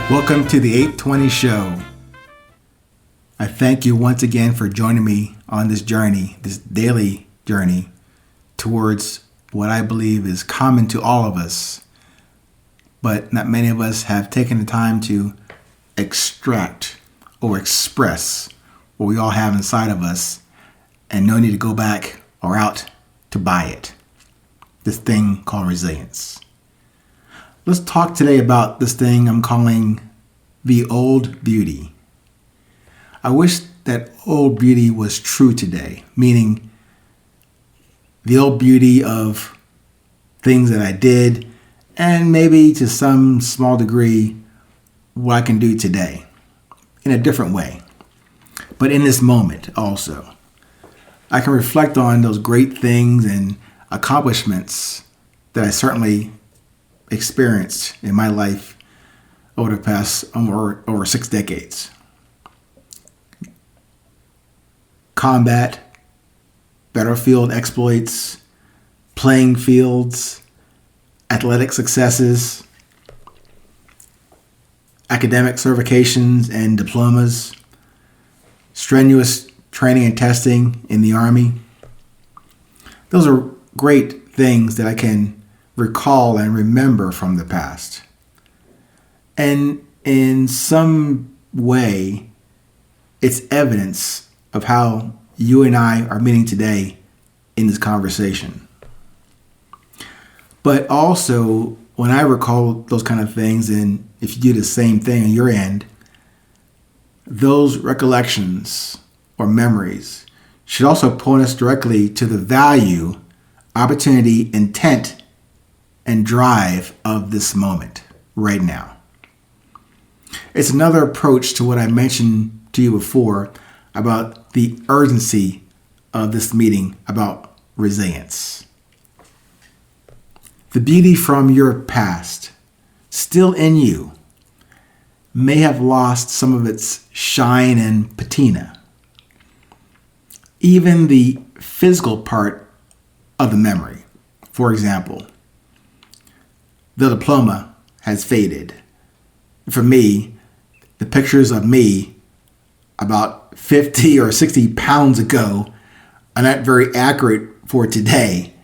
Welcome to the 820 Show. I thank you once again for joining me on this journey, this daily journey towards what I believe is common to all of us, but not many of us have taken the time to extract or express what we all have inside of us, and no need to go back or out to buy it. This thing called resilience. Let's talk today about this thing I'm calling the old beauty. I wish that old beauty was true today, meaning the old beauty of things that I did, and maybe to some small degree what I can do today in a different way. But in this moment also, I can reflect on those great things and accomplishments that I certainly experienced in my life over the past over 6 decades. Combat, battlefield exploits, playing fields, athletic successes, academic certifications and diplomas, strenuous training and testing in the Army. Those are great things that I can recall and remember from the past. And in some way, it's evidence of how you and I are meeting today in this conversation. But also, when I recall those kind of things, and if you do the same thing on your end, those recollections or memories should also point us directly to the value, opportunity, intent, and drive of this moment right now. It's another approach to what I mentioned to you before about the urgency of this meeting about resilience. The beauty from your past, still in you, may have lost some of its shine and patina. Even the physical part of the memory. For example, the diploma has faded. For me, the pictures of me about 50 or 60 pounds ago are not very accurate for today.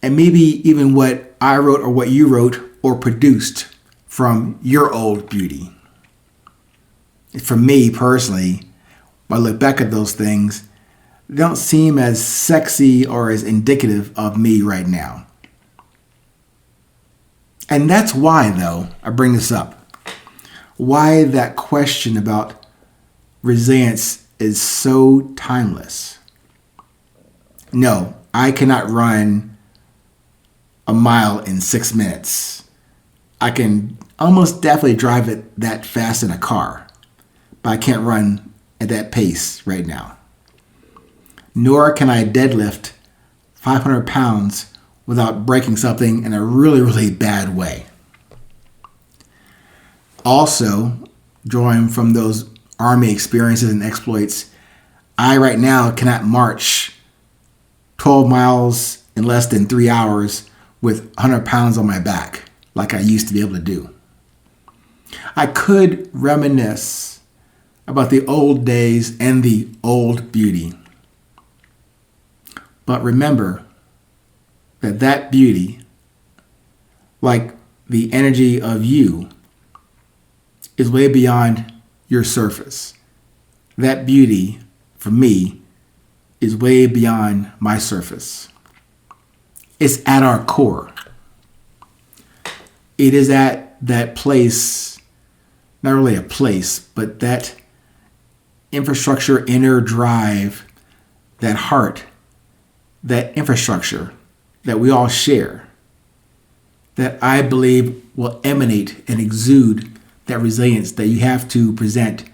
And maybe even what I wrote or what you wrote or produced from your old beauty. For me personally, when I look back at those things, they don't seem as sexy or as indicative of me right now. And that's why, though, I bring this up. Why that question about resilience is so timeless. No, I cannot run a mile in 6 minutes. I can almost definitely drive it that fast in a car, but I can't run at that pace right now. Nor can I deadlift 500 pounds without breaking something in a really, really bad way. Also, drawing from those Army experiences and exploits, I right now cannot march 12 miles in less than 3 hours with 100 pounds on my back like I used to be able to do. I could reminisce about the old days and the old beauty. But remember that beauty, like the energy of you, is way beyond your surface. That beauty, for me, is way beyond my surface. It's at our core. It is at that place, not really a place, but that infrastructure, inner drive, that heart, that infrastructure that we all share, that I believe will emanate and exude that resilience that you have to present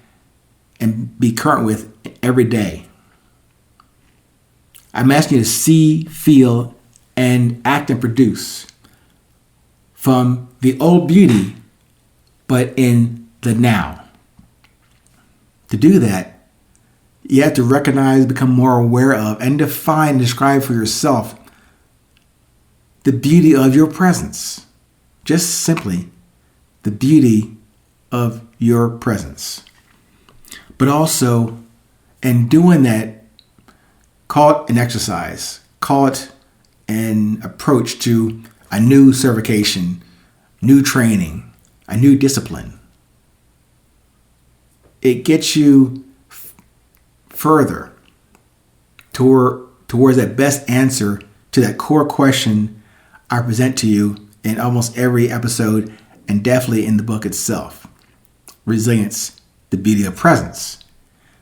and be current with every day. I'm asking you to see, feel, and act and produce from the old beauty, but in the now. To do that, you have to recognize, become more aware of, and define and describe for yourself the beauty of your presence. Just simply the beauty of your presence. But also, in doing that, call it an exercise. Call it an approach to a new certification, new training, a new discipline. It gets you further towards that best answer to that core question I present to you in almost every episode, and definitely in the book itself. Resilience, the beauty of presence.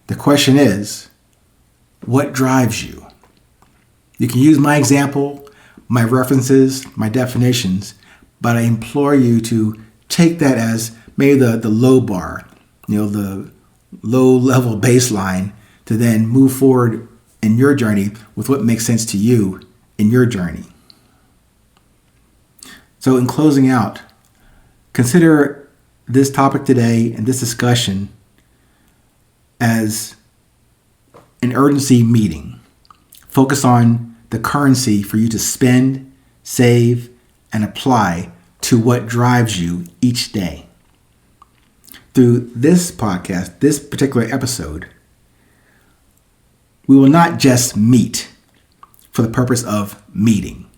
The question is, what drives you? You can use my example, my references, my definitions, but I implore you to take that as maybe the low bar, the low level baseline, to then move forward in your journey with what makes sense to you in your journey. So in closing out, consider this topic today and this discussion as an urgency meeting. Focus on the currency for you to spend, save, and apply to what drives you each day. Through this podcast, this particular episode, we will not just meet for the purpose of meeting.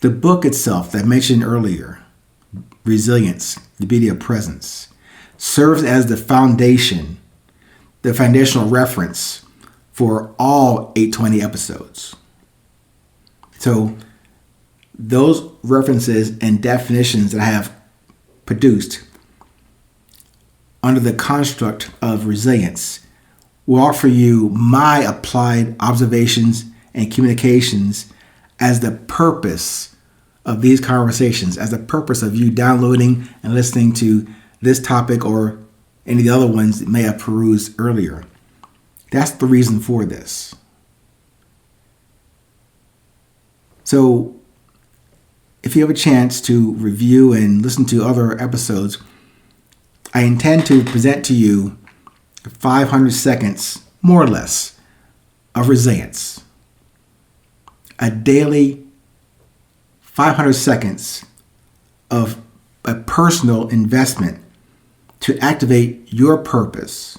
The book itself that I mentioned earlier, Resilience, the Beauty of Presence, serves as the foundation, the foundational reference for all 820 episodes. So those references and definitions that I have produced under the construct of resilience will offer you my applied observations and communications as the purpose of these conversations, as the purpose of you downloading and listening to this topic or any of the other ones that may have perused earlier. That's the reason for this. So if you have a chance to review and listen to other episodes, I intend to present to you 500 seconds, more or less, of resilience. A daily 500 seconds of a personal investment to activate your purpose,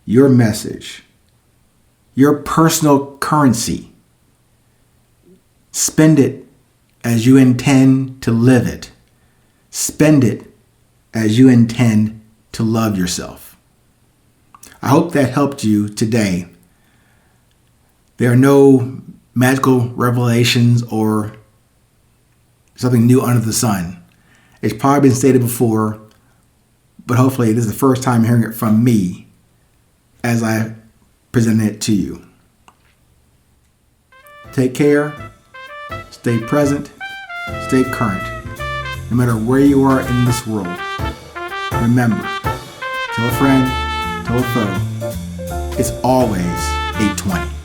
your message, your personal currency. Spend it as you intend to live it. Spend it as you intend to love yourself. I hope that helped you today. There are no magical revelations or something new under the sun. It's probably been stated before, but hopefully this is the first time hearing it from me as I present it to you. Take care, stay present, stay current, no matter where you are in this world. Remember, tell a friend, tell a foe, it's always 820.